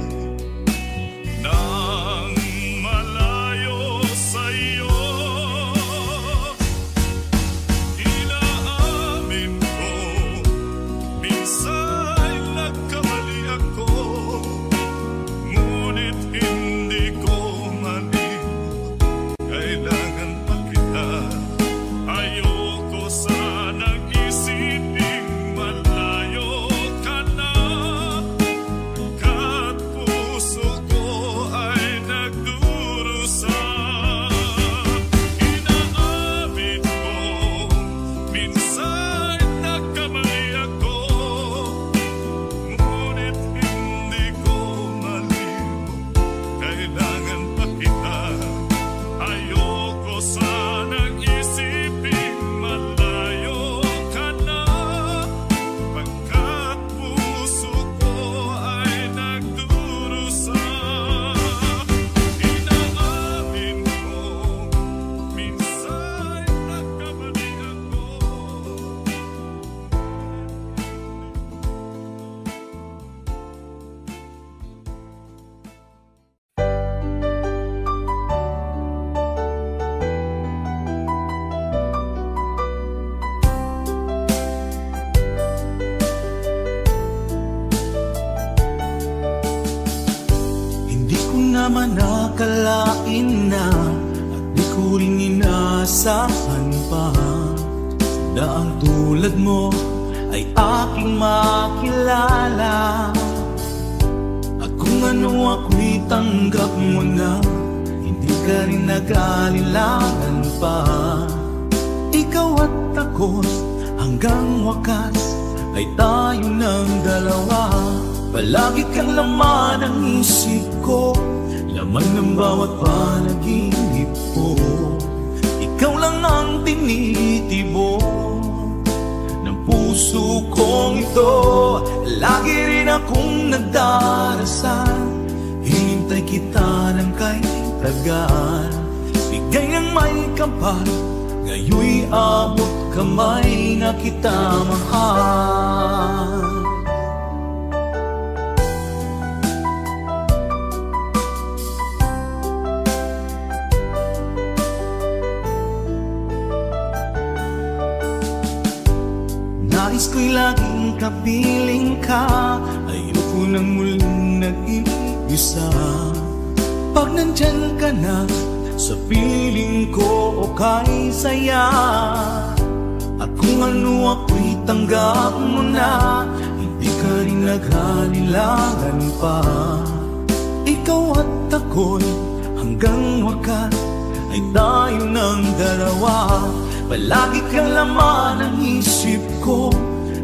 Speaker 7: nang malayo sa'yo. Inaamin ko, minsan nagkamali ako, ngunit hindi ko malimot. Kailangan pa kita. Ayoko sanang isipin malayo ka na, pagkat puso ko ay nagdurusa. Inaamin ko, minsan nagkamali ako, ngunit hindi ko malimot. Kailangan pa kita. Ayoko sanang isipin malayo ka na, pagkat puso ko ay nagdurusa. Inaamin ko, minsan nagkamali ako.
Speaker 5: Hindi ko naman nakalain na at di ko rin inaasahan pa daang tulad mo ay aking makilala. At kung ano ako'y tanggap mo na, hindi ka rin nag-alilangan pa. Ikaw at ako hanggang wakas ay tayo ng dalawa. Palagi kang laman ng isip ko, laman ng bawat panaginip ko. Ikaw lang ang tinitibok ng puso kong ito. Lagi rin akong nagdarasal, hinintay kita ng kahit tagal. Bigay ng may kapal, ngayoy abot kamay na kita mahal. Nais ko'y laging kapiling ka, ayoko nang muling nag-iba.
Speaker 1: isa. Pag nandyan ka na sa piling ko, okay saya. At kung ano ako'y tanggap mo na, hindi ka rin naghalilangan pa. Ikaw at ako'y hanggang wakas ay tayo ng dalawa. Palagi kang laman ng isip ko,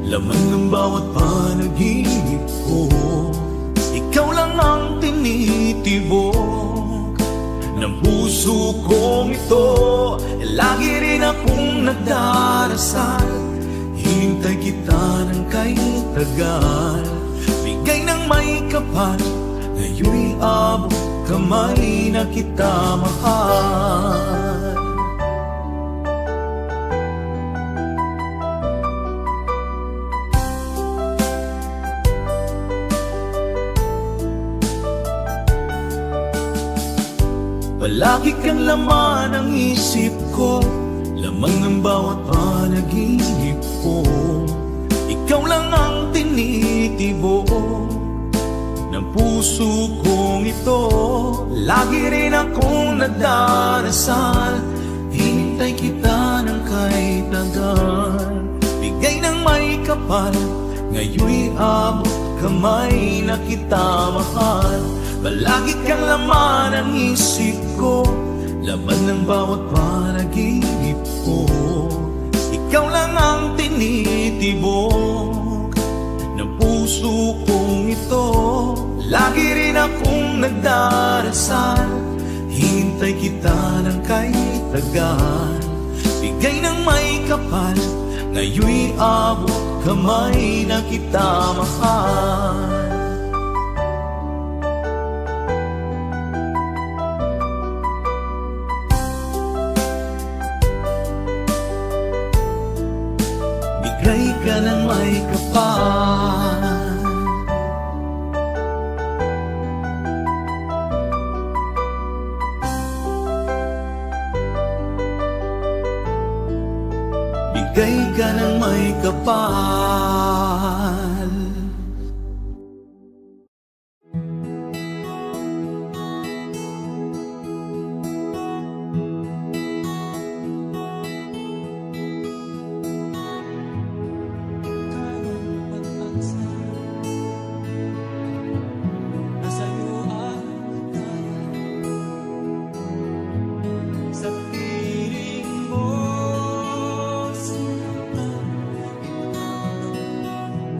Speaker 1: laman ng bawat panaginip ko. Ikaw lang ang tinitibok ng puso kong ito. Lagi rin akong nagdarasal, hinintay kita ng kay tagal. Bigay ng may kapal, ngayon'y abot kamay na kita mahal. Palagi kang laman ng isip ko, laman ng bawat panaginip ko. Ikaw lang ang tinitibok ng puso kong ito. Lagi rin akong nagdarasal, hinintay kita ng kay tagal. Bigay ng may kapal, ngayon'y abot kamay na kita mahal. Palagi kang laman ng isip ko, laman ng bawat panaginip ko. Ikaw lang ang tinitibok ng puso kong ito. Lagi rin akong nagdarasal, hintay kita ng kay tagal. Bigay ng may kapal, ngayon'y abot kamay na kita mahal. Bigay ka ng may kapal, bigay ka ng may kapal.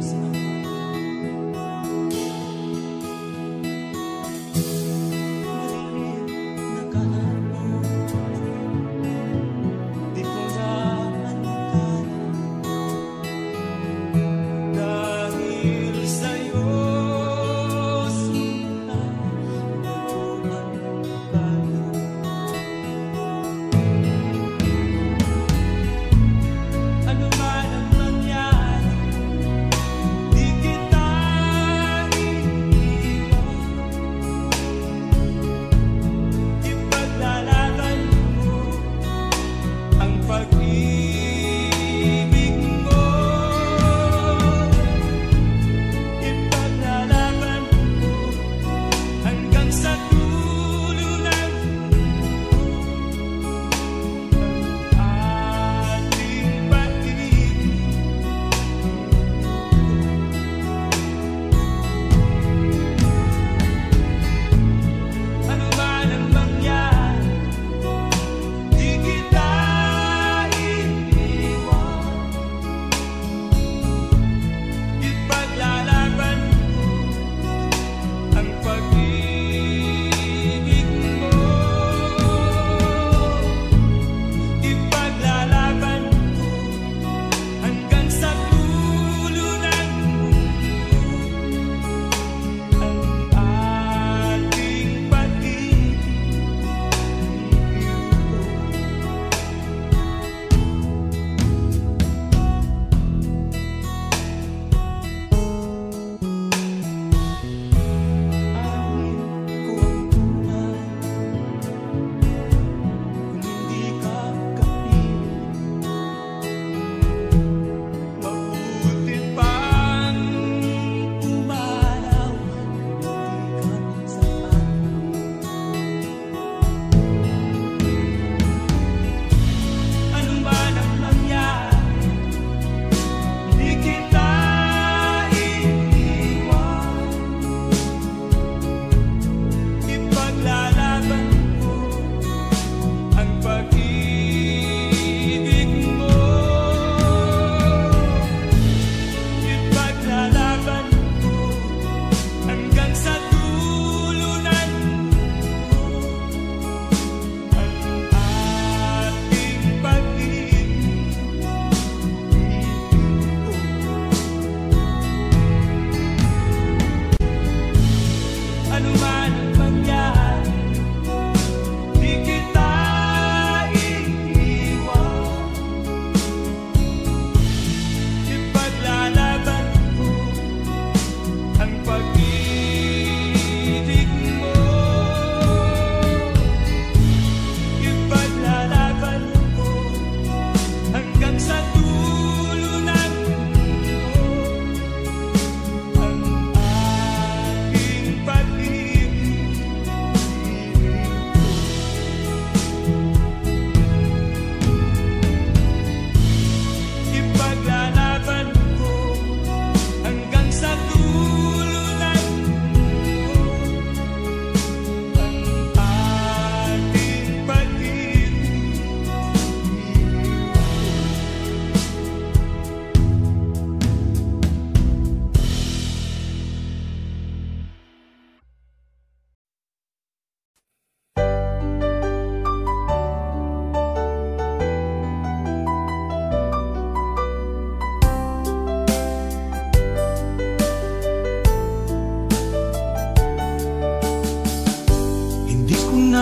Speaker 3: Sa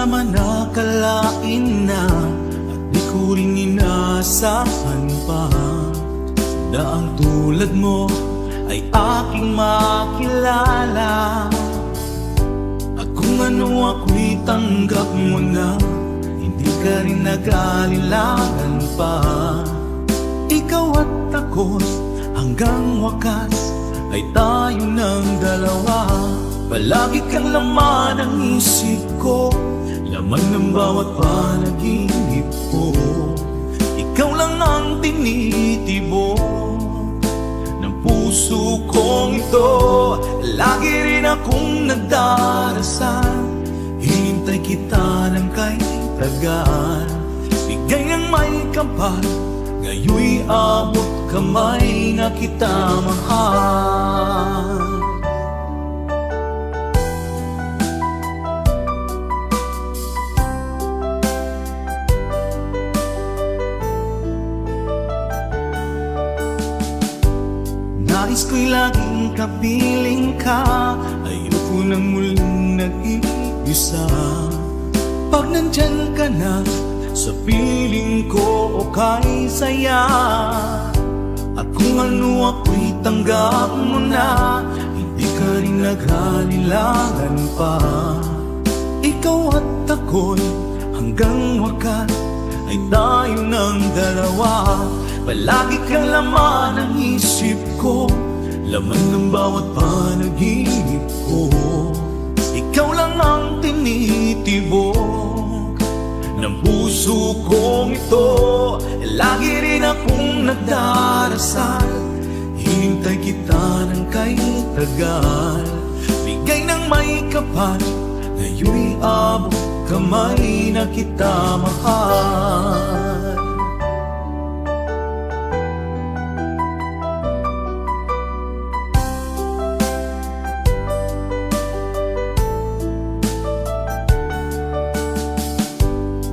Speaker 1: naman akalain na at di ko rin inasahan pa na ang tulad mo ay aking makilala. At kung ano ako'y tanggap mo na, hindi ka rin nag-alilangan pa. Ikaw at ako hanggang wakas ay tayo ng dalawa. Palagi kang laman ng isip ko, laman ng bawat panaginip ko. Ikaw lang ang tinitibo ng puso kong ito. Lagi rin akong nagdarasal, hinintay kita ng kay tagal. Bigay ng may kapal, ngayoy abot kamay na kita mahal. Nais ko'y laging kapiling ka, ayoko nang muling nag-iisa. Pag nandyan ka na, sa piling ko okay saya. At kung ano ako'y tanggap mo na, hindi ka rin naghalilangan pa. Ikaw at ako'y hanggang wakas ay tayo ng dalawa. Palagi kang laman ng isip ko, laman ng bawat panaginip ko. Ikaw lang ang tinitibok ng puso kong ito. Lagi rin akong nagdarasal, hinintay kita ng kay tagal. Bigay ng may kapal, ngayoy abot kamay na kita mahal.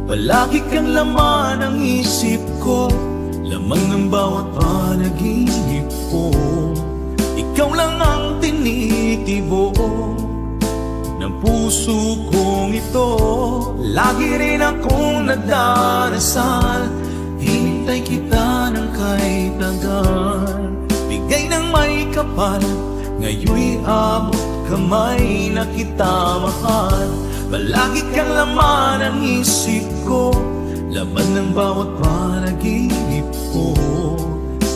Speaker 1: Palagi kang laman ng isip ko, laman ng bawat panaginip ko. Ikaw lang ang tinitibo ng puso kong ito. Lagi rin akong nagdarasal, hinintay kita ng kay tagal. Bigay ng may kapal, ngayoy abot kamay na kita mahal. Palagi kang laman ng isip ko, laman ng bawat panaginip ko.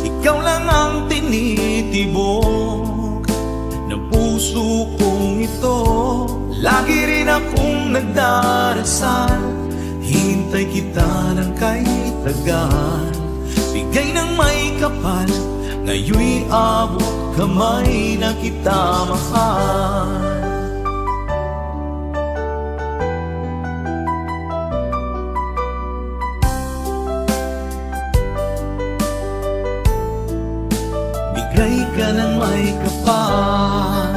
Speaker 1: Ikaw lang ang tinitibok ng puso kong ito. Lagi rin akong nagdarasal, hintay kita ng kay tagal. Bigay ng may kapal, ngayoy abot kamay na kita mahal. Bigay ka ng may kapal,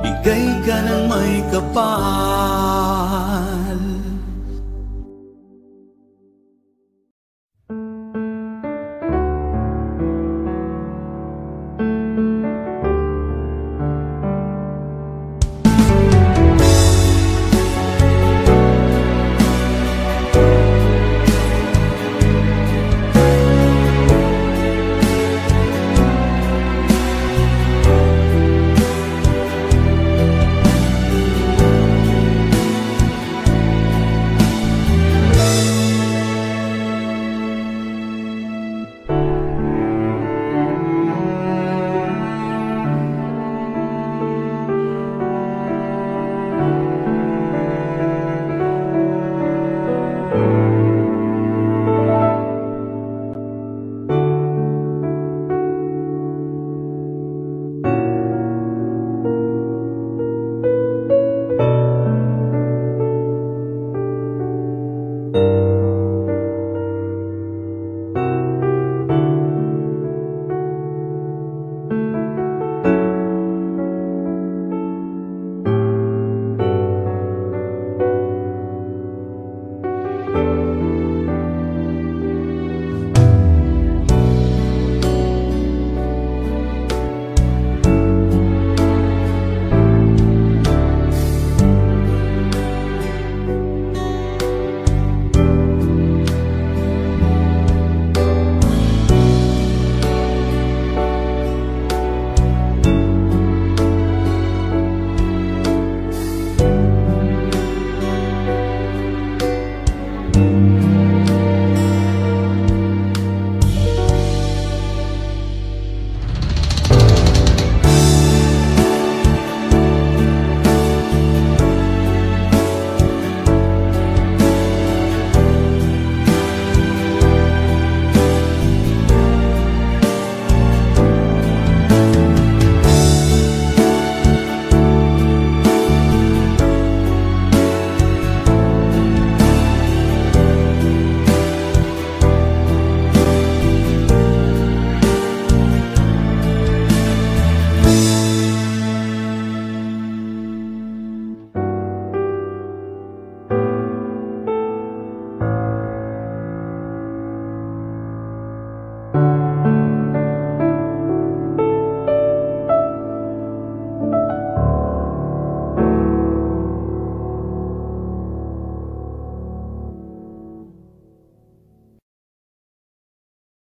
Speaker 1: bigay ka ng may kapal.